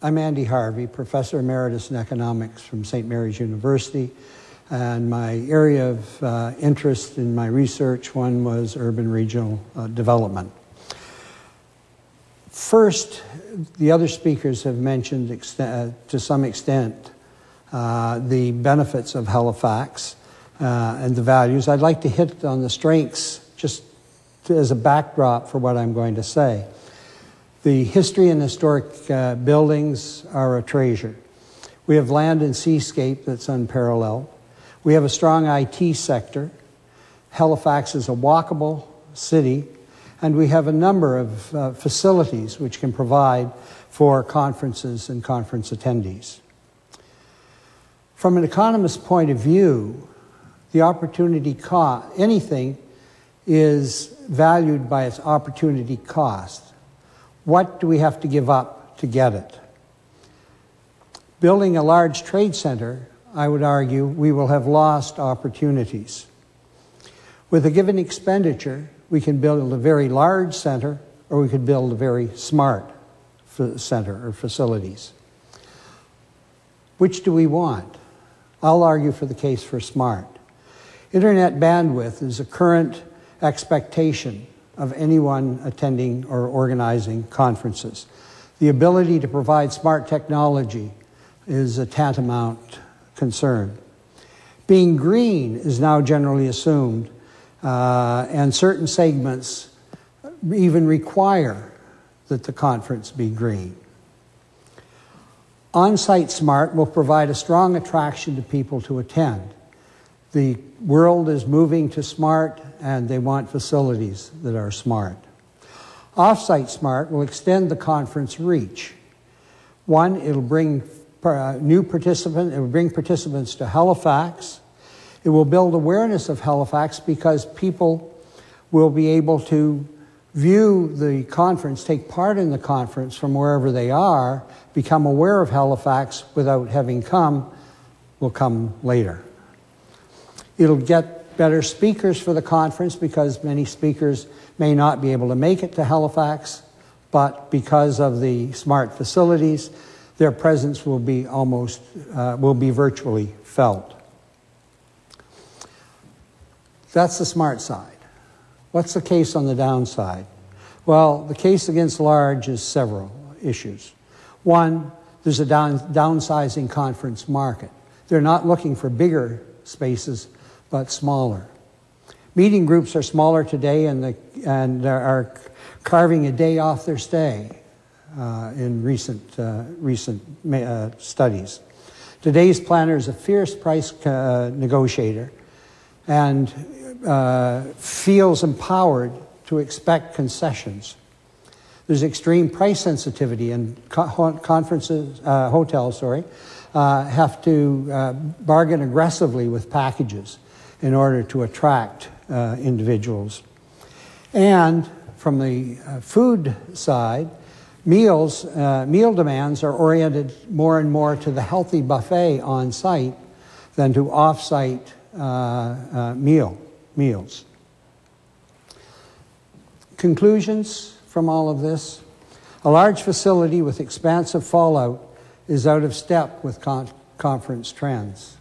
I'm Andy Harvey, Professor Emeritus in Economics from St. Mary's University, and my area of interest in my research, one was urban regional development. First, the other speakers have mentioned to some extent the benefits of Halifax and the values. I'd like to hit on the strengths just as a backdrop for what I'm going to say. The history and historic buildings are a treasure. We have land and seascape that's unparalleled. We have a strong IT sector. Halifax is a walkable city, and we have a number of facilities which can provide for conferences and conference attendees. From an economist's point of view, the opportunity cost, anything is valued by its opportunity cost. What do we have to give up to get it? Building a large trade center, I would argue, we will have lost opportunities. With a given expenditure, we can build a very large center, or we could build a very smart center or facilities. Which do we want? I'll argue for the case for smart. Internet bandwidth is a current expectation of anyone attending or organizing conferences. The ability to provide smart technology is a tantamount concern. Being green is now generally assumed, and certain segments even require that the conference be green. On-site smart will provide a strong attraction to people to attend. The world is moving to smart, and they want facilities that are smart. Off-site smart will extend the conference reach. One, it'll bring participants to Halifax. It will build awareness of Halifax because people will be able to view the conference, take part in the conference from wherever they are, become aware of Halifax without having come, will come later. It'll get better speakers for the conference because many speakers may not be able to make it to Halifax, but because of the smart facilities, their presence will be virtually felt. That's the smart side. What's the case on the downside? Well, the case against large is several issues. One, there's a downsizing conference market. They're not looking for bigger spaces, but smaller. Meeting groups are smaller today and are carving a day off their stay in recent studies. Today's planner is a fierce price negotiator and feels empowered to expect concessions. There's extreme price sensitivity, and hotels have to bargain aggressively with packages in order to attract individuals. And from the food side, meal demands are oriented more and more to the healthy buffet on site than to off-site meals. Conclusions from all of this: a large facility with expansive fallout is out of step with conference trends.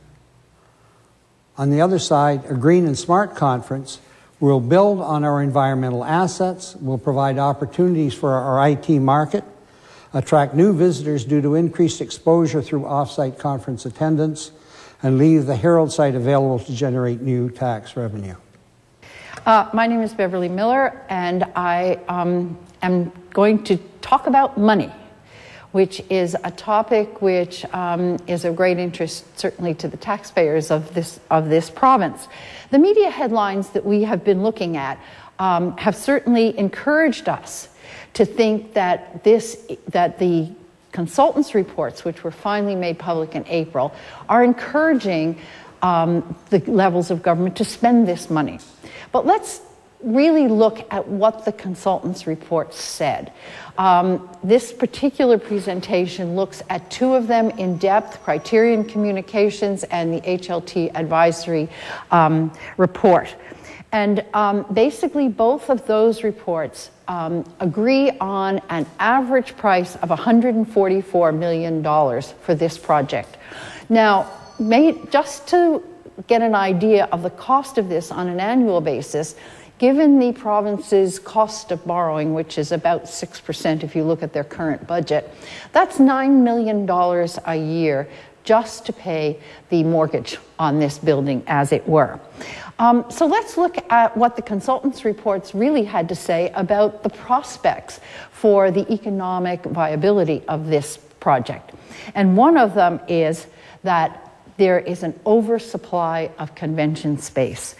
On the other side, a green and smart conference will build on our environmental assets, will provide opportunities for our IT market, attract new visitors due to increased exposure through off-site conference attendance, and leave the Herald site available to generate new tax revenue. My name is Beverly Miller, and I am going to talk about money, which is a topic which is of great interest, certainly to the taxpayers of this province. The media headlines that we have been looking at have certainly encouraged us to think that the consultants' reports, which were finally made public in April, are encouraging the levels of government to spend this money. But let's really look at what the consultants' report said. This particular presentation looks at two of them in depth, Criterion Communications and the HLT Advisory report. And basically both of those reports agree on an average price of $144 million for this project. Now, just to get an idea of the cost of this on an annual basis, given the province's cost of borrowing, which is about 6% if you look at their current budget, that's $9 million a year just to pay the mortgage on this building, as it were. So let's look at what the consultants' reports really had to say about the prospects for the economic viability of this project. And one of them is that there is an oversupply of convention space.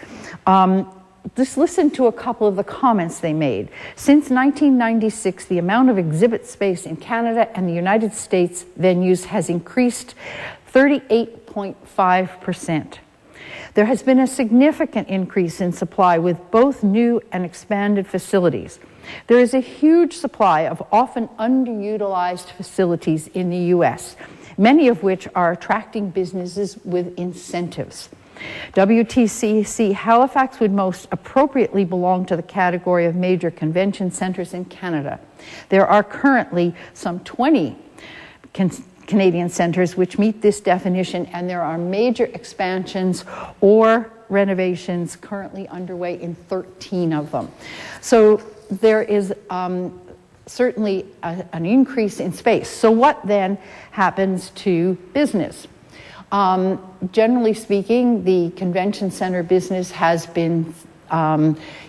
Just listen to a couple of the comments they made. Since 1996, the amount of exhibit space in Canada and the United States venues has increased 38.5%. There has been a significant increase in supply with both new and expanded facilities. There is a huge supply of often underutilized facilities in the U.S., many of which are attracting businesses with incentives. WTCC Halifax would most appropriately belong to the category of major convention centres in Canada. There are currently some 20 Canadian centres which meet this definition, and there are major expansions or renovations currently underway in 13 of them. So there is certainly an increase in space. So what then happens to business? Generally speaking, the convention center business has been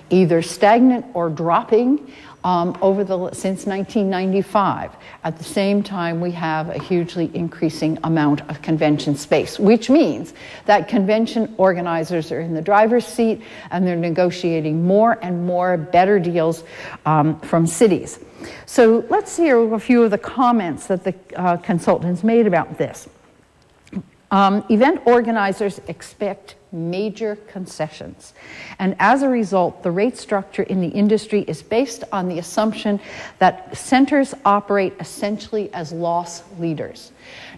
either stagnant or dropping since 1995. At the same time, we have a hugely increasing amount of convention space, which means that convention organizers are in the driver's seat and they're negotiating more and more better deals from cities. So let's hear a few of the comments that the consultants made about this. Event organizers expect major concessions, and as a result, the rate structure in the industry is based on the assumption that centers operate essentially as loss leaders.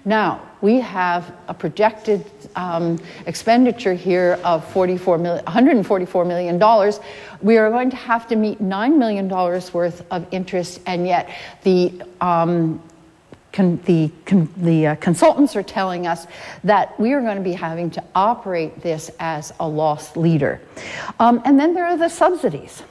Now, we have a projected expenditure here of $144 million. We are going to have to meet $9 million worth of interest, and yet the consultants are telling us that we are going to be having to operate this as a loss leader. And then there are the subsidies.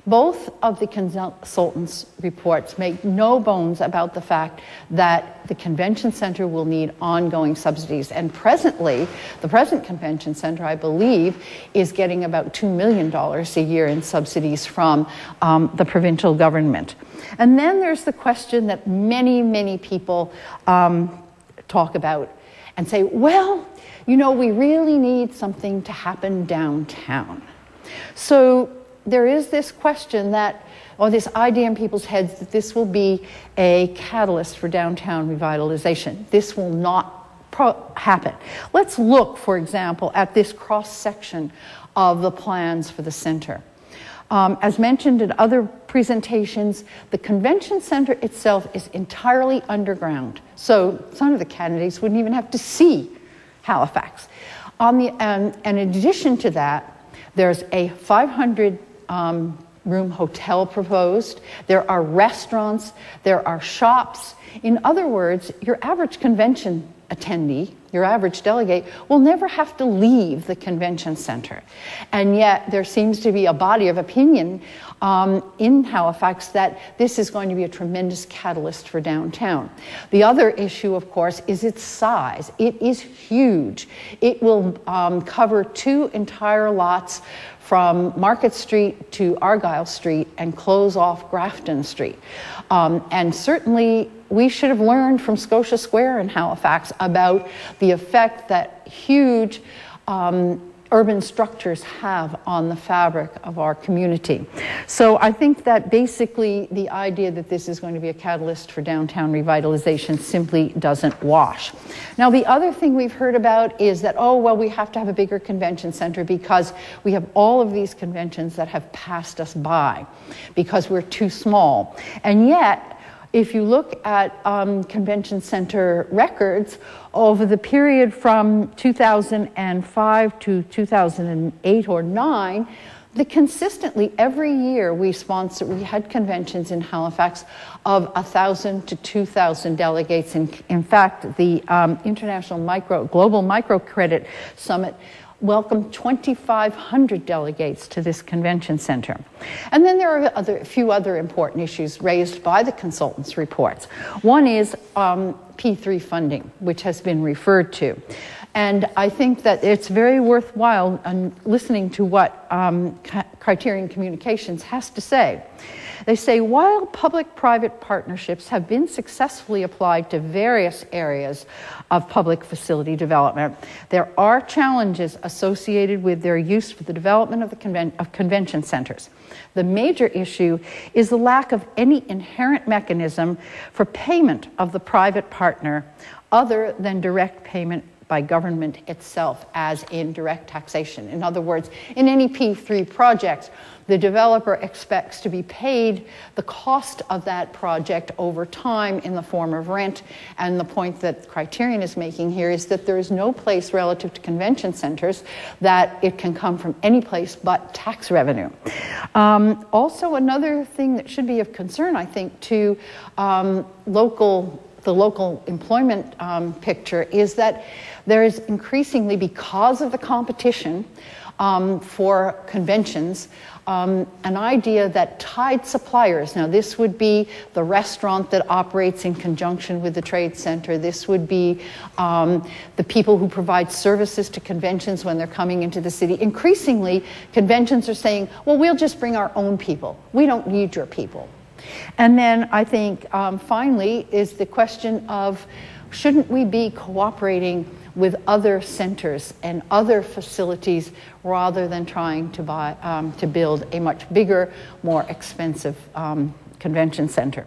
Both of the consultants' reports make no bones about the fact that the convention center will need ongoing subsidies. And presently, the present convention center, I believe, is getting about $2 million a year in subsidies from the provincial government. And then there's the question that many, many people talk about and say, well, you know, we really need something to happen downtown. So there is this question that, or this idea in people's heads that this will be a catalyst for downtown revitalization. This will not happen. Let's look, for example, at this cross-section of the plans for the center. As mentioned in other presentations, the convention center itself is entirely underground. So some of the candidates wouldn't even have to see Halifax. And in addition to that, there's a 500-room hotel proposed. There are restaurants. There are shops. In other words, your average convention attendee, your average delegate, will never have to leave the convention center. And yet there seems to be a body of opinion in Halifax that this is going to be a tremendous catalyst for downtown. The other issue, of course, is its size. It is huge. It will cover 2 entire lots from Market Street to Argyle Street and close off Grafton Street. And certainly we should have learned from Scotia Square in Halifax about the effect that huge urban structures have on the fabric of our community. So I think that basically the idea that this is going to be a catalyst for downtown revitalization simply doesn't wash. Now, the other thing we've heard about is that, oh, well, we have to have a bigger convention center because we have all of these conventions that have passed us by because we're too small. And yet, if you look at convention center records over the period from 2005 to 2008 or 9, Consistently, every year we had conventions in Halifax of 1,000 to 2,000 delegates. In fact, the Global Microcredit Summit welcomed 2,500 delegates to this convention center. And then there are a few other important issues raised by the consultants' reports. One is P3 funding, which has been referred to. And I think that it's very worthwhile listening to what Criterion Communications has to say. They say, while public-private partnerships have been successfully applied to various areas of public facility development, there are challenges associated with their use for the development of convention centers. The major issue is the lack of any inherent mechanism for payment of the private partner other than direct payment by government itself, as in direct taxation. In other words, in any P3 project, the developer expects to be paid the cost of that project over time in the form of rent. And the point that Criterion is making here is that there is no place relative to convention centers that it can come from any place but tax revenue. Also, another thing that should be of concern, I think, to the local employment picture is that there is increasingly, because of the competition for conventions, an idea that tied suppliers, now this would be the restaurant that operates in conjunction with the trade center, this would be the people who provide services to conventions when they're coming into the city. Increasingly, conventions are saying, well, we'll just bring our own people. We don't need your people. And then I think finally is the question of, shouldn't we be cooperating with other centers and other facilities rather than trying to build a much bigger, more expensive convention center?